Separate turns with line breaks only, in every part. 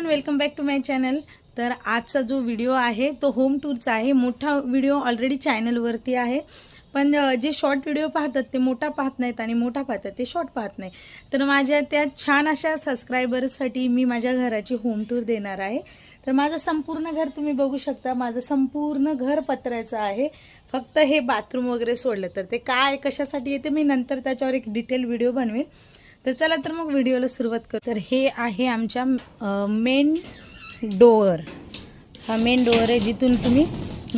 Everyone, welcome back to my channel. तर आजचा जो व्हिडिओ आहे तो होम टूरचा आहे। मोठा व्हिडिओ ऑलरेडी चॅनलवरती आहे, पण जे शॉर्ट व्हिडिओ पाहतात ते मोठा पाहत नाहीत आणि मोठा पाहतात ते शॉर्ट पाहत नाही। तर माझ्या त्या छान अशा सबस्क्रायबर्ससाठी मी माझ्या घराची होम टूर देणार आहे। तर माझं संपूर्ण घर तुम्ही बघू शकता। माझं संपूर्ण घर पत्र्याचं आहे, फक्त हे बाथरूम वगैरे सोडलं तर ते काय कशासाठी येते मी नंतर त्याच्यावर एक डिटेल व्हिडिओ बनवेन। तर चला तर मग व्हिडिओला सुरुवात करू। तर हे आहे आमच्या मेन डोअर। हा मेन डोअर आहे जिथून तुम्ही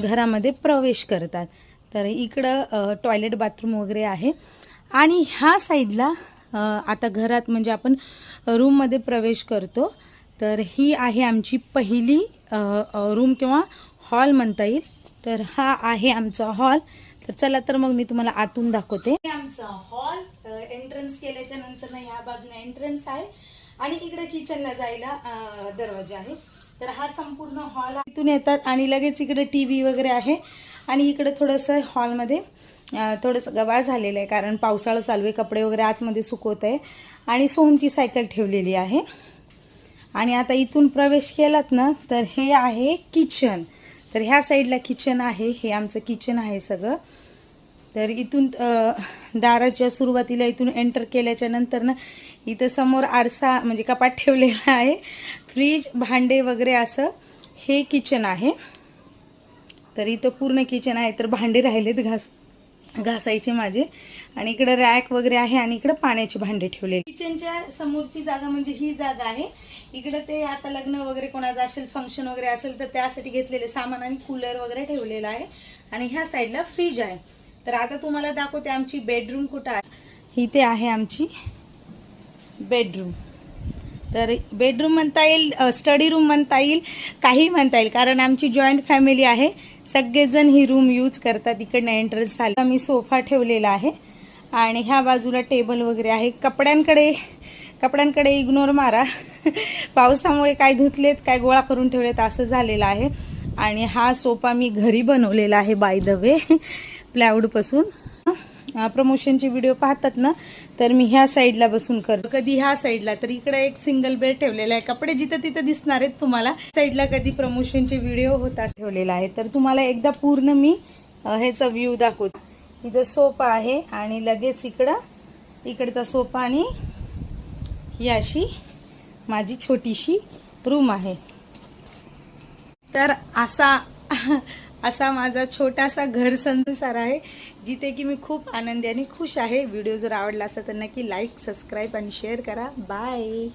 घरामध्ये प्रवेश करतात। तर इकडं टॉयलेट बाथरूम वगैरे आहे आणि ह्या साईडला आता घरात म्हणजे आपण रूममध्ये प्रवेश करतो। तर ही आहे आमची पहिली रूम किंवा हॉल म्हणता येईल। तर हा आहे आमचा हॉल। तर चला तर मग मी तुम्हाला आतून दाखवते। आमचा हॉल एंट्रन्स केल्याच्या नंतर ना ह्या बाजूने एंट्रन्स आहे आणि इकडे किचनला जायला दरवाजा आहे। तर हा संपूर्ण हॉल इथून येतात आणि लगेच इकडे टीव्ही वगैरे आहे आणि इकडे थोडंसं हॉलमध्ये थोडंसं गबाळ झालेलं आहे, कारण पावसाळा चालू आहे, कपडे वगैरे आतमध्ये सुकवत आहे आणि सोहमची सायकल ठेवलेली आहे। आणि आता इथून प्रवेश केलात ना तर हे आहे किचन। तर ह्या साईडला किचन आहे, हे आमचं किचन आहे सगळं। तर इथून दाराच्या सुरुवातीला इथून एंटर केल्याच्या नंतर ना इथं समोर आरसा म्हणजे कपाट ठेवलेला आहे, फ्रीज भांडे वगैरे असं हे किचन आहे। तर इथं पूर्ण किचन आहे। तर भांडे राहिलेत घासायचे माझे आणि इकडे रॅक वगैरे आहे आणि इकडे पाण्याचे भांडे ठेवले। किचनच्या समोरची जागा म्हणजे ही जागा आहे। इकडे ते आता लग्न वगैरे कोणाचं असेल फंक्शन वगैरे असेल तर त्यासाठी घेतलेले सामान आणि कूलर वगैरे ठेवलेला आहे आणि ह्या साईडला फ्रीज आहे। तर आता तुम्हाला दाखवते आमची बेडरूम कुठं आहे। इथे आहे आमची बेडरूम। तर बेडरूम म्हणता येईल, स्टडी रूम म्हणता येईल, काही म्हणता येईल, कारण आमची जॉईंट फॅमिली आहे, सगळेजण ही रूम यूज करतात। इकडनं एंट्रन्स झाला मी सोफा ठेवलेला आहे आणि ह्या बाजूला टेबल वगैरे आहे। कपड्यांकडे इग्नोर मारा पावसामुळे काय धुतलेत काय गोळा करून ठेवलेत असं झालेलं आहे। आणि हा सोफा मी घरी बनवलेला आहे बाय द वे, प्लायवूड पासून। प्रमोशनचे व्हिडिओ पाहतात ना तर मी ह्या साईडला बसून करतो, कधी ह्या साईडला। तर इकडे एक सिंगल बेड ठेवलेला आहे, कपडे जिथं तिथं दिसणार आहेत तुम्हाला। साईडला कधी प्रमोशनचे व्हिडिओ होता ठेवलेला आहे। तर तुम्हाला एकदा पूर्ण मी ह्याचा व्ह्यू दाखवते। इथं सोफा आहे आणि लगेच इकडचा सोफा आणि ही अशी माझी छोटीशी रूम आहे। तर असा माझा छोटासा घर संसार आहे, जिथे की मी खूप आनंदी आणि खुश आहे। व्हिडिओ जर आवडला असेल तर नक्की लाईक, सबस्क्राईब आणि शेअर करा। बाय।